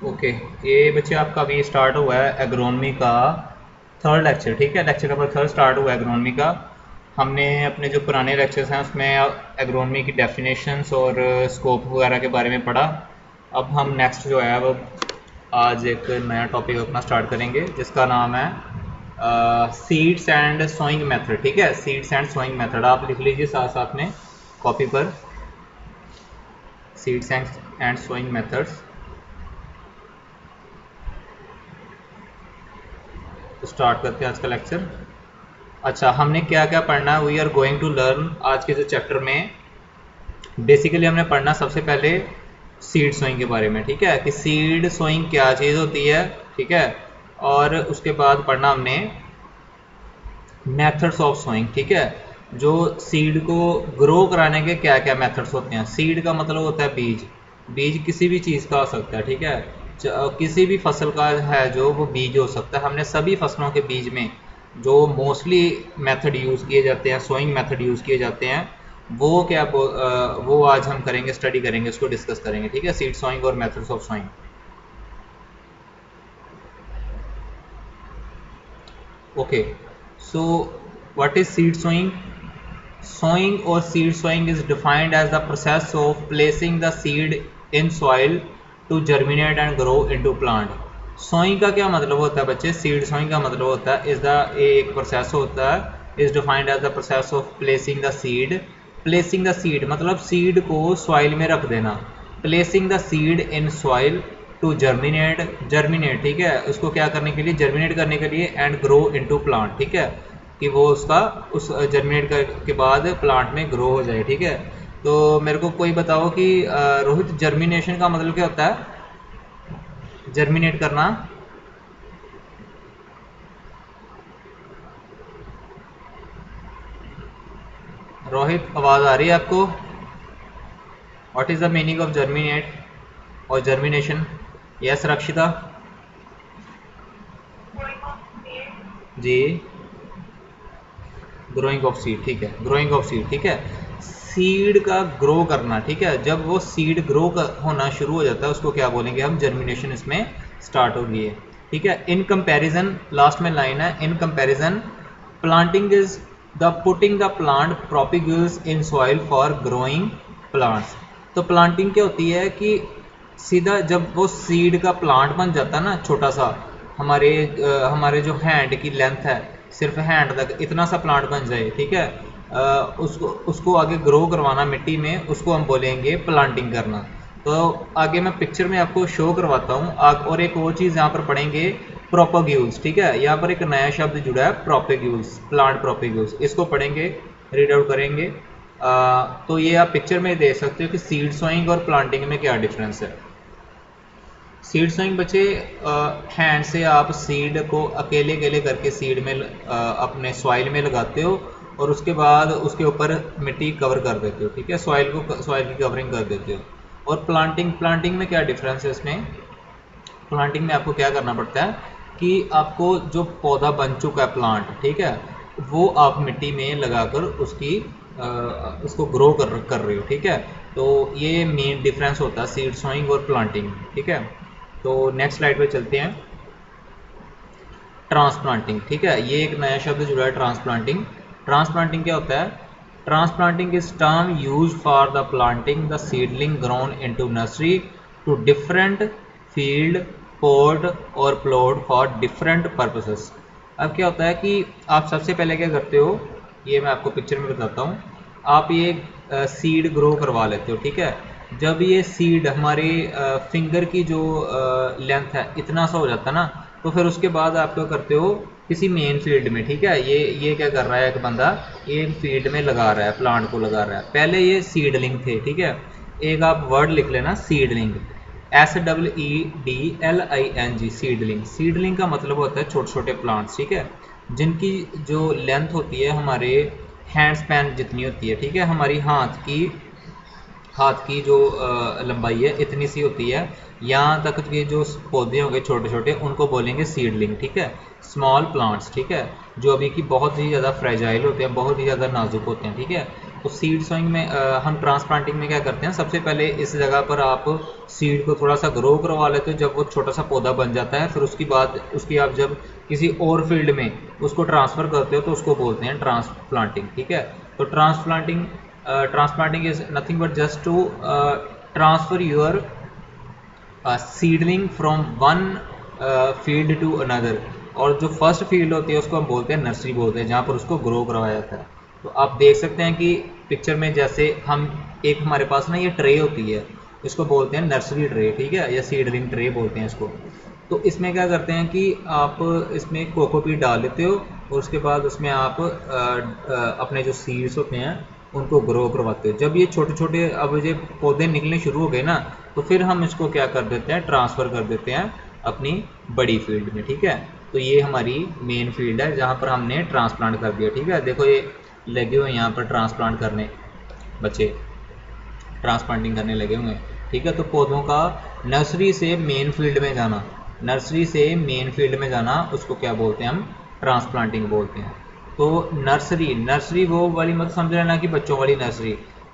Okay, ये बच्चे आपका अभी स्टार्ट हुआ है एग्रोनॉमी का थर्ड लेक्चर। ठीक है, लेक्चर नंबर थर्ड स्टार्ट हुआ है एग्रोनॉमी का। हमने अपने जो पुराने लेक्चर्स हैं उसमें एग्रोनॉमी की डेफिनेशंस और स्कोप वगैरह के बारे में पढ़ा। अब हम नेक्स्ट जो है वो आज एक नया टॉपिक अपना स्टार्ट करेंगे जिसका नाम है सीड्स एंड सोइंग मेथड। ठीक है, सीड्स एंड सोइंग मेथड आप लिख लीजिए साथ साथ में कॉपी पर, सीड्स एंड सोइंग मेथड्स। तो स्टार्ट करते हैं आज का लेक्चर। अच्छा, हमने क्या क्या पढ़ना है, we are going to learn आज के जो चैप्टर में बेसिकली हमने पढ़ना सबसे पहले सीड सोइंग के बारे में। ठीक है, कि सीड सोइंग क्या चीज़ होती है। ठीक है, और उसके बाद पढ़ना हमने मेथड्स ऑफ सोइंग। ठीक है, जो सीड को ग्रो कराने के क्या क्या मेथड्स होते हैं। सीड का मतलब होता है बीज। बीज किसी भी चीज़ का हो सकता है। ठीक है, किसी भी फसल का है जो वो बीज हो सकता है। हमने सभी फसलों के बीज में जो मोस्टली मेथड यूज़ किए जाते हैं, सोइंग मेथड यूज़ किए जाते हैं, वो क्या वो आज हम करेंगे, स्टडी करेंगे, उसको डिस्कस करेंगे। ठीक है, सीड सोइंग और methods of sowing. Okay, so what is seed sowing? Sowing or seed sowing is defined as the process of placing the seed in soil to germinate and grow into plant. Sowing का क्या मतलब होता है बच्चे? Seed sowing का मतलब होता है इज द एक प्रोसेस होता है, is defined as the process of placing the seed. Placing the seed मतलब सीड को सॉइल में रख देना। Placing the seed in soil to germinate. ठीक है, उसको क्या करने के लिए, जर्मिनेट करने के लिए, एंड ग्रो इनटू प्लांट। ठीक है, कि वो उसका उस जर्मिनेट के बाद प्लांट में ग्रो हो जाए। ठीक है, तो मेरे को कोई बताओ कि रोहित, जर्मिनेशन का मतलब क्या होता है? जर्मिनेट करना। रोहित, आवाज़ आ रही है आपको? What is the meaning of germinate और जर्मिनेशन? यस रक्षिता जी, ग्रोइंग ऑफ सीड। ठीक है, ग्रोइंग ऑफ सीड। ठीक है, सीड का ग्रो करना। ठीक है, जब वो सीड ग्रो होना शुरू हो जाता है उसको क्या बोलेंगे हम? जर्मिनेशन इसमें स्टार्ट हो गई है। ठीक है, इन कंपैरिजन, लास्ट में लाइन है, in comparison planting is the putting the plant propagules in soil for growing plants. तो प्लांटिंग क्या होती है कि सीधा जब वो सीड का प्लांट बन जाता है ना, छोटा सा, हमारे जो हैंड की लेंथ है, सिर्फ हैंड तक इतना सा प्लांट बन जाए। ठीक है, उसको आगे ग्रो करवाना मिट्टी में, उसको हम बोलेंगे प्लांटिंग करना। तो आगे मैं पिक्चर में आपको शो करवाता हूँ। और एक और चीज़ यहाँ पर पढ़ेंगे, प्रोपोग्यूल्स। ठीक है, यहाँ पर एक नया शब्द जुड़ा है, प्रोपोग्यूल्स, प्लांट प्रोपोग्यूल्स, इसको पढ़ेंगे, रीड आउट करेंगे। तो ये आप पिक्चर में देख सकते हो कि सीड सोइंग और प्लांटिंग में क्या डिफरेंस है। सीड सोइंग बच्चे, हैंड से आप सीड को अकेले अकेले करके सीड में अपने सॉइल में लगाते हो और उसके बाद उसके ऊपर मिट्टी कवर कर देते हो। ठीक है, सॉइल की कवरिंग कर देते हो। और प्लांटिंग में क्या डिफरेंस है इसमें? प्लांटिंग में आपको क्या करना पड़ता है कि आपको जो पौधा बन चुका है प्लांट, ठीक है, वो आप मिट्टी में लगाकर उसको ग्रो कर रहे हो। ठीक है, तो ये मेन डिफरेंस होता है सीड सोइंग और प्लांटिंग। ठीक है, तो नेक्स्ट स्लाइड पे चलते हैं, ट्रांसप्लांटिंग। ठीक है, ये एक नया शब्द जुड़ा है, ट्रांसप्लांटिंग। ट्रांसप्लांटिंग क्या होता है? Transplanting is term use for the planting the seedling grown into nursery to different field, pot और प्लॉट फॉर डिफरेंट पर्पसेस। अब क्या होता है कि आप सबसे पहले क्या करते हो, ये मैं आपको पिक्चर में बताता हूँ। आप ये सीड ग्रो करवा लेते हो। ठीक है, जब ये सीड हमारे फिंगर की जो लेंथ है इतना सा हो जाता है ना, तो फिर उसके बाद आप क्या करते हो, किसी मेन फील्ड में। ठीक है, ये क्या कर रहा है, एक बंदा ये फील्ड में लगा रहा है, प्लांट को लगा रहा है। पहले ये सीडलिंग थे। ठीक है, एक आप वर्ड लिख लेना, सीडलिंग, SEEDLING, सीडलिंग। सीडलिंग का मतलब होता है छोटे छोटे प्लांट्स। ठीक है, जिनकी जो लेंथ होती है हमारे हैंड स्पैन जितनी होती है। ठीक है, हमारी हाथ की जो लंबाई है इतनी सी होती है, यहाँ तक के जो पौधे होंगे छोटे छोटे उनको बोलेंगे सीडलिंग। ठीक है, स्मॉल प्लांट्स। ठीक है, जो अभी की बहुत ही ज़्यादा फ्रेजाइल होते हैं, बहुत ही ज़्यादा नाजुक होते हैं। ठीक है, तो सीड सोइंग में हम ट्रांसप्लांटिंग में क्या करते हैं, सबसे पहले इस जगह पर आप सीड को थोड़ा सा ग्रो करवा लेते हो। जब वो छोटा सा पौधा बन जाता है, फिर उसकी आप जब किसी और फील्ड में उसको ट्रांसफ़र करते हो तो उसको बोलते हैं ट्रांसप्लांटिंग। ठीक है, तो transplanting is nothing but just to transfer your seedling from one field to another. और जो फर्स्ट फील्ड होती है उसको हम बोलते हैं नर्सरी बोलते हैं, जहाँ पर उसको ग्रो करवाया जाता है। तो आप देख सकते हैं कि पिक्चर में जैसे एक हमारे पास ना ये ट्रे होती है, इसको बोलते हैं नर्सरी ट्रे, ठीक है, या सीडलिंग ट्रे बोलते हैं इसको। तो इसमें क्या करते हैं कि आप इसमें कोकोपीट डाल लेते हो और उसके बाद उसमें आप अपने जो सीड्स होते हैं उनको ग्रो करवाते हो। जब ये छोटे छोटे अब ये पौधे निकलने शुरू हो गए ना, तो फिर हम इसको क्या कर देते हैं, ट्रांसफ़र कर देते हैं अपनी बड़ी फील्ड में। ठीक है, तो ये हमारी मेन फील्ड है जहाँ पर हमने ट्रांसप्लांट कर दिया। ठीक है, देखो ये लगे हुए यहाँ पर ट्रांसप्लांट करने, बच्चे ट्रांसप्लांटिंग करने लगे हुए हैं। ठीक है, तो पौधों का नर्सरी से मेन फील्ड में जाना, उसको क्या बोलते हैं, हम ट्रांसप्लांटिंग बोलते हैं। तो नर्सरी वो वाली मत समझ लेना कि बच्चों वाली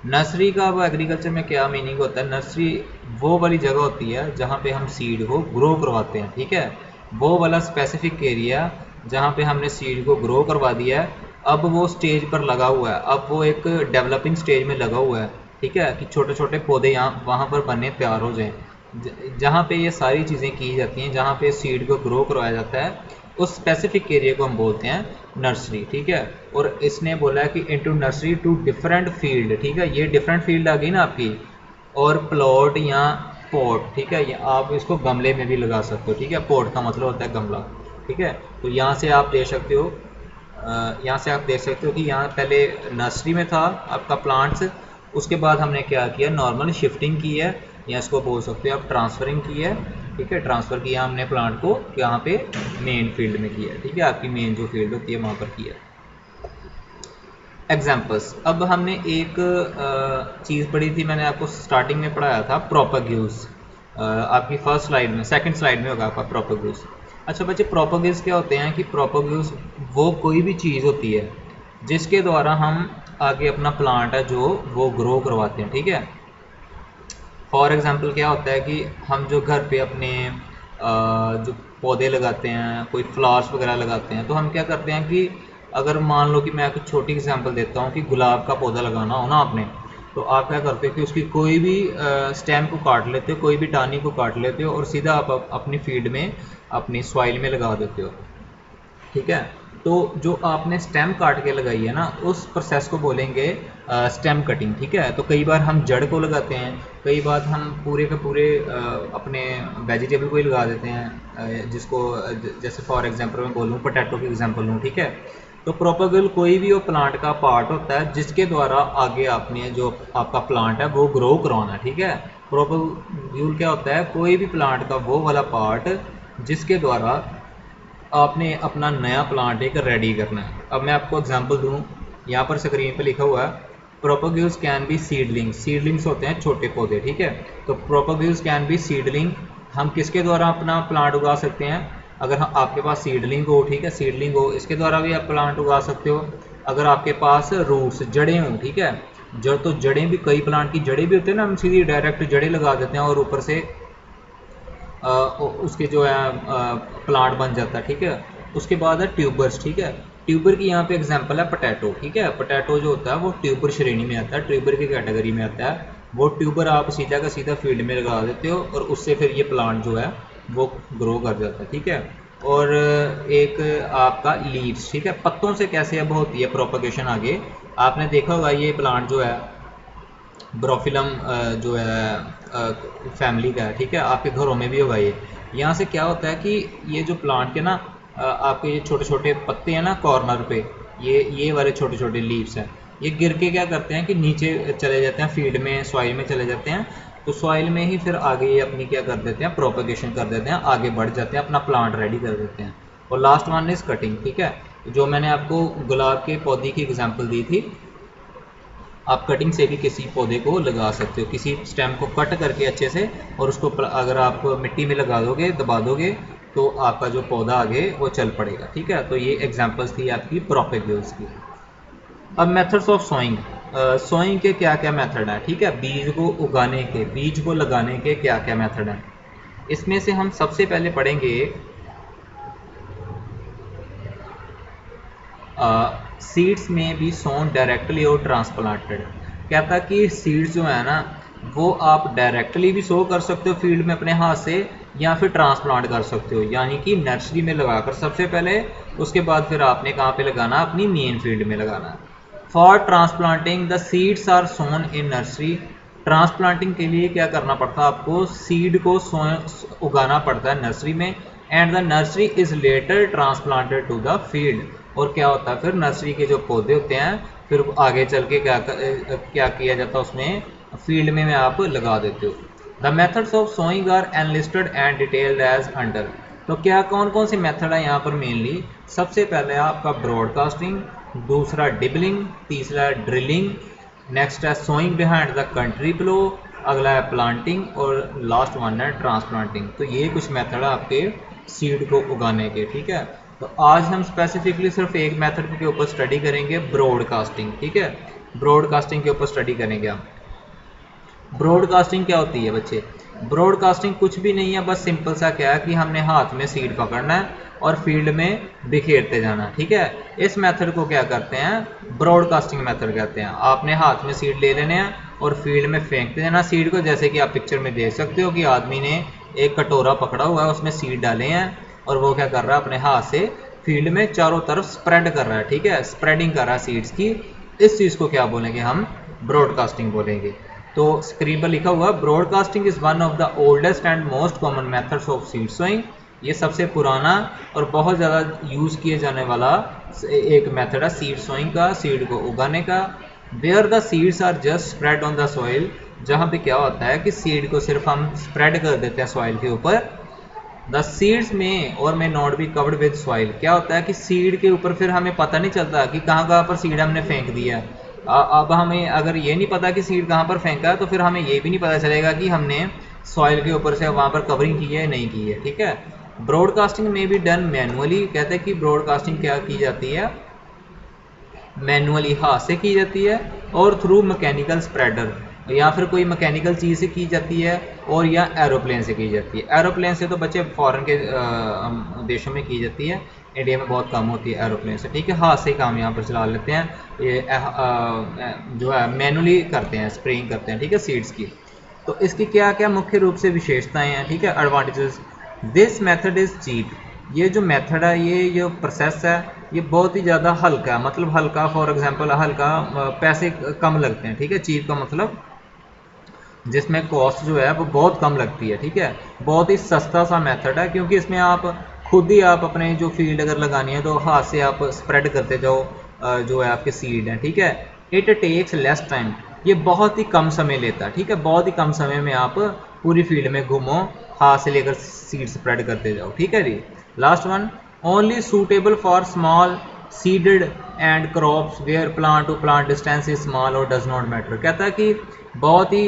नर्सरी का अब एग्रीकल्चर में क्या मीनिंग होता है। नर्सरी वो वाली जगह होती है जहाँ पे हम सीड को ग्रो करवाते हैं। ठीक है, वो वाला स्पेसिफिक एरिया जहाँ पे हमने सीड को ग्रो करवा दिया है, अब वो स्टेज पर लगा हुआ है, अब वो एक डेवलपिंग स्टेज में लगा हुआ है। ठीक है, कि छोटे छोटे पौधे वहाँ पर बनने तैयार हो जाएं, जहाँ पे ये सारी चीज़ें की जाती हैं, जहाँ पे सीड को ग्रो करवाया जाता है, उस स्पेसिफिक एरिया को हम बोलते हैं नर्सरी। ठीक है, और इसने बोला है कि into nursery to different field. ठीक है, ये डिफरेंट फील्ड आ गई ना आपकी, और प्लॉट या पॉट। ठीक है, आप इसको गमले में भी लगा सकते हो। ठीक है, पॉट का मतलब होता है गमला। ठीक है, तो यहाँ से आप देख सकते हो कि यहाँ पहले नर्सरी में था आपका प्लांट्स, उसके बाद हमने क्या किया, नॉर्मल शिफ्टिंग की है, या इसको बोल सकते हो आप ट्रांसफरिंग की है। ठीक है, ट्रांसफ़र किया हमने प्लांट को यहाँ पे मेन फील्ड में किया। ठीक है, आपकी मेन जो फील्ड होती है वहाँ पर किया। एग्जाम्पल्स, अब हमने एक चीज़ पढ़ी थी, मैंने आपको स्टार्टिंग में पढ़ाया था, प्रोपेगेल्स। आपकी फर्स्ट स्लाइड में, सेकंड स्लाइड में होगा आपका प्रोपेगेल्स। अच्छा बच्चे, प्रोपेगेल्स क्या होते हैं कि प्रोपेगेल्स वो कोई भी चीज़ होती है जिसके द्वारा हम आगे अपना प्लांट है जो वो ग्रो करवाते हैं। ठीक है, फॉर एग्ज़ाम्पल क्या होता है कि हम जो घर पे अपने जो पौधे लगाते हैं, कोई फ्लावर्स वगैरह लगाते हैं, तो हम क्या करते हैं कि अगर मान लो कि मैं आपको छोटी एग्जांपल देता हूँ कि गुलाब का पौधा लगाना हो ना आपने, तो आप क्या करते हो कि उसकी कोई भी स्टेम को काट लेते हो, कोई भी टानी को काट लेते हो और सीधा आप अपनी फील्ड में, अपनी सॉइल में लगा देते हो। ठीक है, तो जो आपने स्टेम काट के लगाई है ना, उस प्रोसेस को बोलेंगे स्टेम कटिंग। ठीक है, तो कई बार हम जड़ को लगाते हैं, कई बार हम पूरे के पूरे अपने वेजिटेबल को ही लगा देते हैं, जिसको जैसे फॉर एग्जांपल मैं बोलूँ, पोटैटो की एग्जांपल लूँ। ठीक है, तो प्रोपेगल कोई भी वो प्लांट का पार्ट होता है जिसके द्वारा आगे आपने जो आपका प्लांट है वो ग्रो करवाना है। ठीक है, प्रोपेगल क्या होता है, कोई भी प्लांट का वो वाला पार्ट जिसके द्वारा आपने अपना नया प्लांट एक रेडी करना है। अब मैं आपको एग्जांपल दूं, यहाँ पर स्क्रीन पे लिखा हुआ है प्रोपेगेल्स कैन बी सीडलिंग्स। सीडलिंग्स होते हैं छोटे पौधे। ठीक है, तो प्रोपेगेल्स कैन बी सीडलिंग, हम किसके द्वारा अपना प्लांट उगा सकते हैं, अगर आपके पास सीडलिंग हो, ठीक है, सीडलिंग हो, इसके द्वारा भी आप प्लांट उगा सकते हो। अगर आपके पास रूट्स, जड़ें हों, ठीक है, तो जड़ें भी, कई प्लांट की जड़ें भी होती है ना, हम सीधी डायरेक्ट जड़ें लगा देते हैं और ऊपर से उसके जो है प्लांट बन जाता है। ठीक है, उसके बाद है ट्यूबर्स। ठीक है, ट्यूबर की यहाँ पे एग्जांपल है पोटैटो। ठीक है, पोटैटो जो होता है वो ट्यूबर श्रेणी में आता है, ट्यूबर की कैटेगरी में आता है। वो ट्यूबर आप सीधा का सीधा फील्ड में लगा देते हो और उससे फिर ये प्लांट जो है वो ग्रो कर जाता है। ठीक है, और एक आपका लीव्स। ठीक है, पत्तों से कैसे अब होती है प्रोपगेशन आगे, आपने देखा होगा ये प्लांट जो है ब्रोफिलम जो है फैमिली का है। ठीक है, आपके घरों में भी होगा ये। यहाँ से क्या होता है कि ये जो प्लांट के ना आपके ये छोटे छोटे पत्ते हैं ना कॉर्नर पे, ये वाले छोटे छोटे लीव्स हैं, ये गिर के क्या करते हैं कि नीचे चले जाते हैं, फील्ड में, सॉइल में चले जाते हैं। तो सॉइल में ही फिर आगे ये अपनी क्या कर देते हैं, प्रोपगेशन कर देते हैं, आगे बढ़ जाते हैं, अपना प्लांट रेडी कर देते हैं। और लास्ट वन इज कटिंग। ठीक है, जो मैंने आपको गुलाब के पौधे की एग्जाम्पल दी थी, आप कटिंग से भी किसी पौधे को लगा सकते हो, किसी स्टेम को कट करके अच्छे से, और उसको अगर आप मिट्टी में लगा दोगे, दबा दोगे, तो आपका जो पौधा आगे वो चल पड़ेगा। ठीक है, तो ये एग्जांपल्स थी आपकी प्रोपेगेल्स की। अब मेथड्स ऑफ सोइंग, सोइंग के क्या क्या मेथड हैं, ठीक है, बीज को उगाने के, बीज को लगाने के क्या क्या मेथड हैं। इसमें से हम सबसे पहले पढ़ेंगे सीड्स में भी सोन डायरेक्टली और ट्रांसप्लांटेड। कहता कि सीड्स जो है ना वो आप डायरेक्टली भी सो कर सकते हो फील्ड में अपने हाथ से, या फिर ट्रांसप्लांट कर सकते हो, यानी कि नर्सरी में लगाकर सबसे पहले, उसके बाद फिर आपने कहाँ पे लगाना, अपनी मेन फील्ड में लगाना। For transplanting the seeds are sown in nursery. Transplanting के लिए क्या करना पड़ता है आपको, सीड को उगाना पड़ता है नर्सरी में, and the nursery is later transplanted to the field. और क्या होता है फिर नर्सरी के जो पौधे होते हैं फिर आगे चल के क्या किया जाता है उसमें, फील्ड में आप लगा देते हो। The methods of sowing are enlisted and detailed as under. तो क्या कौन कौन से मेथड है यहाँ पर मेनली, सबसे पहले आपका ब्रॉडकास्टिंग, दूसरा डिबलिंग, तीसरा ड्रिलिंग, नेक्स्ट है sowing behind the country below, अगला है प्लांटिंग, और लास्ट वन है ट्रांसप्लांटिंग। तो ये कुछ मेथड है आपके सीड को उगाने के, ठीक है। तो आज हम स्पेसिफिकली सिर्फ एक मेथड के ऊपर स्टडी करेंगे, ब्रॉडकास्टिंग, ठीक है, ब्रॉडकास्टिंग के ऊपर स्टडी करेंगे हम। ब्रॉडकास्टिंग क्या होती है बच्चे, ब्रॉडकास्टिंग कुछ भी नहीं है, बस सिंपल सा क्या है कि हमने हाथ में सीड पकड़ना है और फील्ड में बिखेरते जाना, ठीक है। इस मेथड को क्या करते हैं, ब्रॉडकास्टिंग मेथड कहते हैं। आपने हाथ में सीड ले लेने हैं और फील्ड में फेंकते जाना सीड को, जैसे कि आप पिक्चर में देख सकते हो कि आदमी ने एक कटोरा पकड़ा हुआ है, उसमें सीड डाले हैं और वो क्या कर रहा है, अपने हाथ से फील्ड में चारों तरफ स्प्रेड कर रहा है, ठीक है, स्प्रेडिंग कर रहा है सीड्स की। इस चीज़ को क्या बोलेंगे हम, ब्रॉडकास्टिंग बोलेंगे। तो स्क्रीन पर लिखा हुआ, broadcasting is one of the oldest and most common methods of seed sowing. ये सबसे पुराना और बहुत ज़्यादा यूज़ किए जाने वाला एक मेथड है सीड सोइंग का, सीड को उगाने का। Where the seeds are just spread on the soil, जहाँ पे क्या होता है कि सीड को सिर्फ हम स्प्रेड कर देते हैं सॉइल के ऊपर। द सीड्स में और may not be covered with soil, क्या होता है कि सीड के ऊपर फिर हमें पता नहीं चलता कि कहाँ कहाँ पर सीड हमने फेंक दिया। अब हमें अगर ये नहीं पता कि सीड कहाँ पर फेंका है तो फिर हमें ये भी नहीं पता चलेगा कि हमने सॉइल के ऊपर से वहाँ पर कवरिंग की है नहीं की है, ठीक है। ब्रॉडकास्टिंग में भी डन मैनुअली, कहते हैं कि ब्रॉडकास्टिंग क्या की जाती है, मैनुअली हाथ से की जाती है, और थ्रू मैकेनिकल स्प्रेडर, या फिर कोई मैकेनिकल चीज़ से की जाती है, और या एरोप्लेन से की जाती है। एरोप्लेन से तो बच्चे फॉरेन के देशों में की जाती है, इंडिया में बहुत कम होती है एरोप्लेन से, ठीक है। हाथ से काम यहाँ पर चला लेते हैं, ये जो है मैनुअली करते हैं, स्प्रेइंग करते हैं, ठीक है, सीड्स की। तो इसकी क्या क्या मुख्य रूप से विशेषताएं हैं, ठीक है, advantages. This method is cheap, ये जो मेथड है, ये जो प्रोसेस है, ये बहुत ही ज़्यादा हल्का है, मतलब हल्का, फॉर एग्जांपल हल्का, पैसे कम लगते हैं, ठीक है। चीप का मतलब जिसमें कॉस्ट जो है वो बहुत कम लगती है, ठीक है, बहुत ही सस्ता सा मेथड है, क्योंकि इसमें आप खुद ही आप अपने जो फील्ड अगर लगानी है तो हाथ से आप स्प्रेड करते जाओ जो है आपके सीड हैं, ठीक है। इट टेक्स लेस टाइम, ये बहुत ही कम समय लेता है, ठीक है, बहुत ही कम समय में आप पूरी फील्ड में घूमो, हाथ से लेकर सीड स्प्रेड करते जाओ, ठीक है जी। Last one, only suitable for small seeded and crops where plant to plant distance is small और डज नॉट मैटर। कहता है कि बहुत ही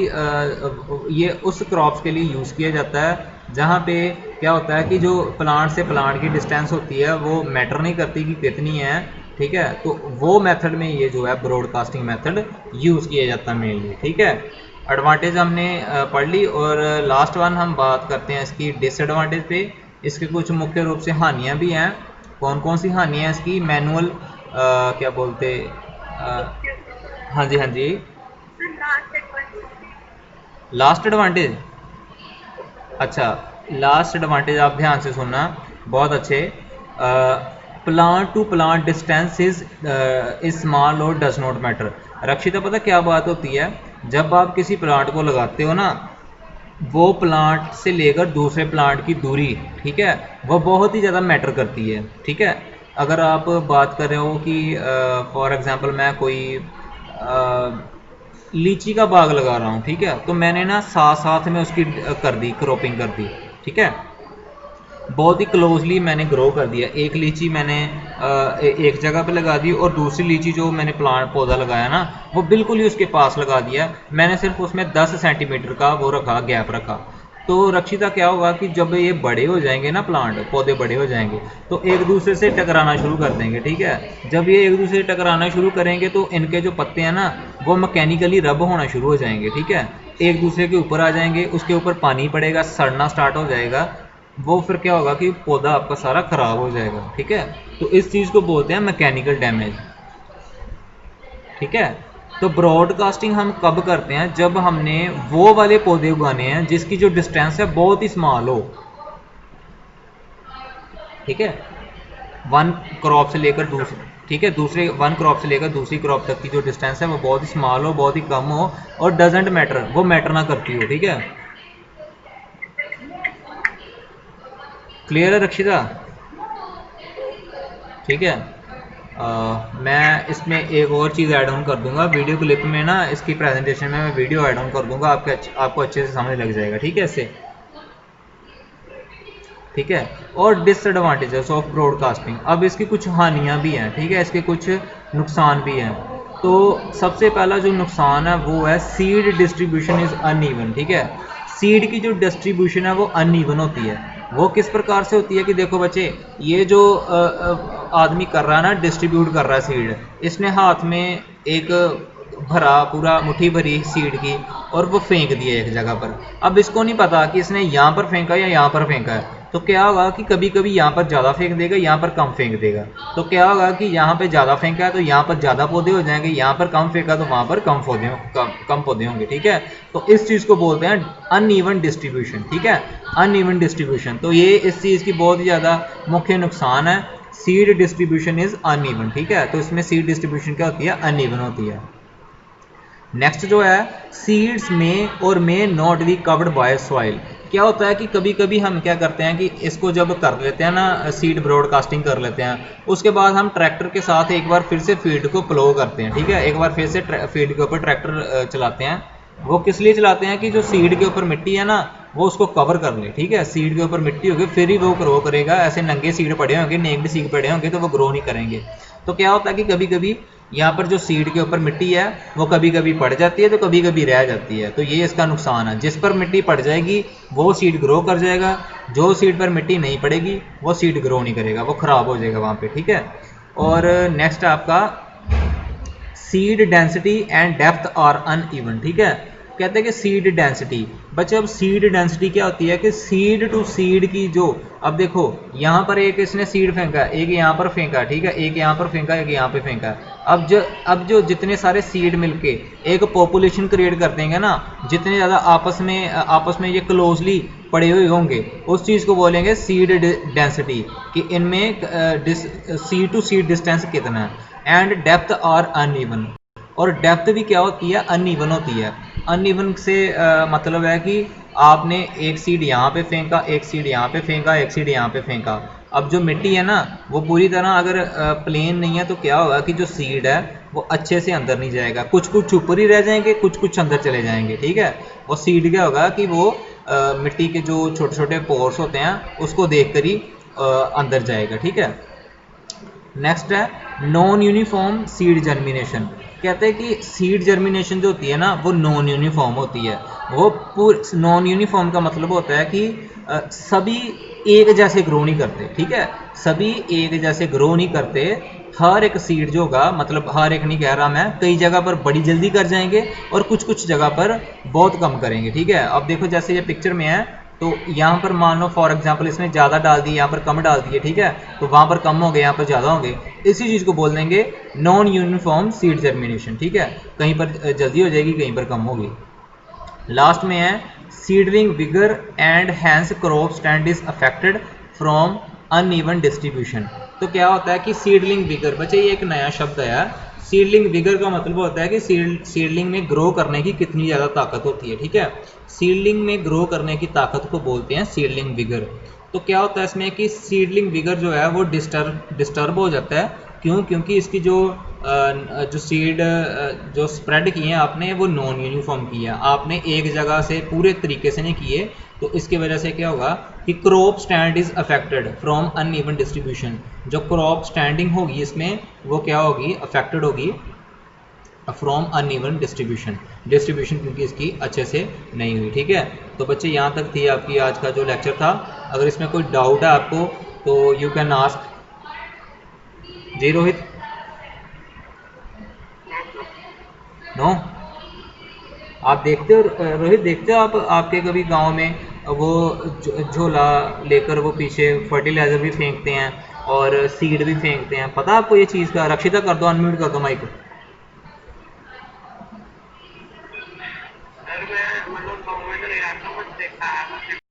ये उस क्रॉप्स के लिए यूज़ किया जाता है जहाँ पे क्या होता है कि जो प्लांट से प्लांट की डिस्टेंस होती है वो मैटर नहीं करती कि कितनी है, ठीक है। तो वो मेथड में ये जो है ब्रॉडकास्टिंग मेथड यूज़ किया जाता है मेनली, ठीक है। एडवांटेज हमने पढ़ ली, और लास्ट वन हम बात करते हैं इसकी डिसएडवांटेज पे। इसके कुछ मुख्य रूप से हानियाँ भी हैं। कौन कौन सी हानियाँ इसकी, मैनुअल क्या बोलते, हाँ जी हाँ जी, लास्ट एडवांटेज, अच्छा लास्ट एडवांटेज आप ध्यान से सुनना, बहुत अच्छे। Plant to plant distance is small और डज नॉट मैटर। रक्षिता पता क्या बात होती है, जब आप किसी प्लांट को लगाते हो ना, वो प्लांट से लेकर दूसरे प्लांट की दूरी, ठीक है, वो बहुत ही ज़्यादा मैटर करती है, ठीक है। अगर आप बात कर रहे हो कि फॉर एग्जांपल मैं कोई लीची का बाग लगा रहा हूँ, ठीक है, तो मैंने ना साथ साथ में उसकी कर दी, क्रॉपिंग कर दी, ठीक है, बहुत ही क्लोजली मैंने ग्रो कर दिया। एक लीची मैंने एक जगह पे लगा दी और दूसरी लीची जो मैंने प्लांट पौधा लगाया ना वो बिल्कुल ही उसके पास लगा दिया। मैंने सिर्फ उसमें 10 सेंटीमीटर का वो रखा, गैप रखा। तो रक्षिता क्या होगा कि जब ये बड़े हो जाएंगे ना, प्लांट पौधे बड़े हो जाएंगे तो एक दूसरे से टकराना शुरू कर देंगे, ठीक है। जब ये एक दूसरे से टकराना शुरू करेंगे तो इनके जो पत्ते हैं ना वो मैकेनिकली रब होना शुरू हो जाएंगे, ठीक है, एक दूसरे के ऊपर आ जाएंगे, उसके ऊपर पानी पड़ेगा, सड़ना स्टार्ट हो जाएगा, वो फिर क्या होगा कि पौधा आपका सारा खराब हो जाएगा, ठीक है। तो इस चीज़ को बोलते हैं मैकेनिकल डैमेज, ठीक है। तो ब्रॉडकास्टिंग हम कब करते हैं, जब हमने वो वाले पौधे उगाने हैं जिसकी जो डिस्टेंस है बहुत ही स्मॉल हो, ठीक है, वन क्रॉप से लेकर दूसरे, ठीक है, दूसरे वन क्रॉप से लेकर दूसरी क्रॉप तक की जो डिस्टेंस है वो बहुत ही स्मॉल हो, बहुत ही कम हो, और डजेंट मैटर, वो मैटर ना करती हो, ठीक है। क्लियर है रक्षिता? ठीक है। मैं इसमें एक और चीज़ ऐड ऑन कर दूंगा वीडियो क्लिप में ना, इसकी प्रेजेंटेशन में मैं वीडियो ऐड ऑन कर दूंगा, आपको अच्छे से समझ लग जाएगा, ठीक है इससे, ठीक है। और डिसएडवांटेजेस ऑफ ब्रॉडकास्टिंग, अब इसकी कुछ हानियां भी हैं, ठीक है, इसके कुछ नुकसान भी हैं। तो सबसे पहला जो नुकसान है वो है सीड डिस्ट्रीब्यूशन इज़ अनइवन, ठीक है। सीड की जो डिस्ट्रीब्यूशन है वो अनइवन होती है। वो किस प्रकार से होती है कि देखो बच्चे, ये जो आदमी कर रहा है ना, डिस्ट्रीब्यूट कर रहा है सीड, इसने हाथ में एक भरा पूरा मुट्ठी भरी सीड की और वो फेंक दिया एक जगह पर। अब इसको नहीं पता कि इसने यहाँ पर फेंका या यहाँ पर फेंका है, तो क्या होगा कि कभी कभी यहाँ पर ज़्यादा फेंक देगा, यहाँ पर कम फेंक देगा। तो क्या होगा कि यहाँ पे ज़्यादा फेंका है तो यहाँ पर ज़्यादा पौधे हो जाएंगे, यहाँ पर कम फेंका तो वहाँ पर कम पौधे होंगे, ठीक है। तो इस चीज़ को बोलते हैं अनइवन डिस्ट्रीब्यूशन, ठीक है, अनइवन डिस्ट्रीब्यूशन। तो ये इस चीज़ की बहुत ही ज़्यादा मुख्य नुकसान है, सीड डिस्ट्रीब्यूशन इज़ अनइवन, ठीक है। तो इसमें सीड डिस्ट्रीब्यूशन क्या होती है, अनइवन होती है। नेक्स्ट जो है सीड्स में और may not be covered by soil. क्या होता है कि कभी कभी हम क्या करते हैं कि इसको जब कर लेते हैं ना, सीड ब्रॉडकास्टिंग कर लेते हैं, उसके बाद हम ट्रैक्टर के साथ एक बार फिर से फील्ड को प्लो करते हैं, ठीक है, एक बार फिर से फील्ड के ऊपर ट्रैक्टर चलाते हैं। वो किस लिए चलाते हैं कि जो सीड के ऊपर मिट्टी है ना वो उसको कवर कर ले, ठीक है, सीड के ऊपर मिट्टी होगी फिर ही वो ग्रो करेगा, ऐसे नंगे सीड पड़े होंगे, नेक्ड सीड पड़े होंगे तो वो ग्रो नहीं करेंगे। तो क्या होता है कि कभी कभी यहाँ पर जो सीड के ऊपर मिट्टी है वो कभी कभी पड़ जाती है तो कभी कभी रह जाती है, तो ये इसका नुकसान है। जिस पर मिट्टी पड़ जाएगी वो सीड ग्रो कर जाएगा, जो सीड पर मिट्टी नहीं पड़ेगी वो सीड ग्रो नहीं करेगा, वो ख़राब हो जाएगा वहाँ पे, ठीक है। और नेक्स्ट आपका seed density and depth are uneven, ठीक है। कहते हैं कि सीड डेंसिटी, बच्चे अब सीड डेंसिटी क्या होती है कि सीड टू सीड की जो, अब देखो यहाँ पर एक इसने सीड फेंका, एक यहाँ पर फेंका, ठीक है, एक यहाँ पर फेंका, एक यहाँ पे फेंका। अब जो जितने सारे सीड मिलके एक पॉपुलेशन क्रिएट कर देंगे ना, जितने ज़्यादा आपस में ये क्लोजली पड़े हुए होंगे, उस चीज़ को बोलेंगे सीड डेंसिटी, कि इनमें सीड टू सीड डिस्टेंस कितना है। एंड डेप्थ आर अनइवन, और डेप्थ भी क्या होती है, अनइवन होती है। अनइवन से मतलब है कि आपने एक सीड यहाँ पे फेंका, एक सीड यहाँ पे फेंका, एक सीड यहाँ पे फेंका। अब जो मिट्टी है ना वो पूरी तरह अगर प्लेन नहीं है तो क्या होगा कि जो सीड है वो अच्छे से अंदर नहीं जाएगा, कुछ कुछ ऊपर ही रह जाएंगे, कुछ कुछ अंदर चले जाएंगे, ठीक है। और सीड क्या होगा कि वो मिट्टी के जो छोटे छोटे पोर्स होते हैं उसको देख कर ही अंदर जाएगा, ठीक है। नेक्स्ट है नॉन यूनिफॉर्म सीड जर्मिनेशन। कहते हैं कि सीड जर्मिनेशन जो होती है ना वो नॉन यूनिफॉर्म होती है। वो नॉन यूनिफॉर्म का मतलब होता है कि सभी एक जैसे ग्रो नहीं करते, ठीक है, सभी एक जैसे ग्रो नहीं करते। हर एक सीड जो होगा, मतलब हर एक नहीं कह रहा मैं, कई जगह पर बड़ी जल्दी कर जाएंगे और कुछ कुछ जगह पर बहुत कम करेंगे, ठीक है। अब देखो जैसे ये पिक्चर में है तो यहाँ पर मान लो फॉर एग्जांपल इसने ज़्यादा डाल दी, यहाँ पर कम डाल दिए, ठीक है, तो वहाँ पर कम हो गए, यहाँ पर ज़्यादा हो गए। इसी चीज़ को बोल देंगे नॉन यूनिफॉर्म सीड जर्मिनेशन, ठीक है, कहीं पर जल्दी हो जाएगी, कहीं पर कम होगी। लास्ट में है seedling vigour and hence crop stand is affected from uneven distribution. तो क्या होता है कि सीडलिंग विगर, बच्चे ये एक नया शब्द है। सीडलिंग विगर का मतलब होता है कि सीडलिंग में ग्रो करने की कितनी ज़्यादा ताकत होती है, ठीक है। सीडलिंग में ग्रो करने की ताकत को बोलते हैं सीडलिंग विगर। तो क्या होता है इसमें कि सीडलिंग विगर जो है वो डिस्टर्ब हो जाता है। क्यों? क्योंकि इसकी जो सीड जो स्प्रेड किए हैं आपने वो नॉन यूनिफॉर्म किया, आपने एक जगह से पूरे तरीके से नहीं किए, तो इसकी वजह से क्या होगा कि crop stand is affected from uneven distribution. जो क्रॉप स्टैंडिंग होगी इसमें वो क्या होगी, अफेक्टेड होगी फ्रॉम अनइवन डिस्ट्रीब्यूशन, क्योंकि इसकी अच्छे से नहीं हुई, ठीक है। तो बच्चे यहाँ तक थी आपकी आज का जो लेक्चर था। अगर इसमें कोई डाउट है आपको तो यू कैन आस्क। जी रोहित, नो। आप देखते हो रोहित, देखते हो आप, आपके कभी गांव में वो झोला लेकर वो पीछे फर्टिलाइजर भी फेंकते हैं और सीड भी फेंकते हैं, पता आपको ये चीज़ का? रक्षिता कर दो, अनम्यूट कर दो माइक।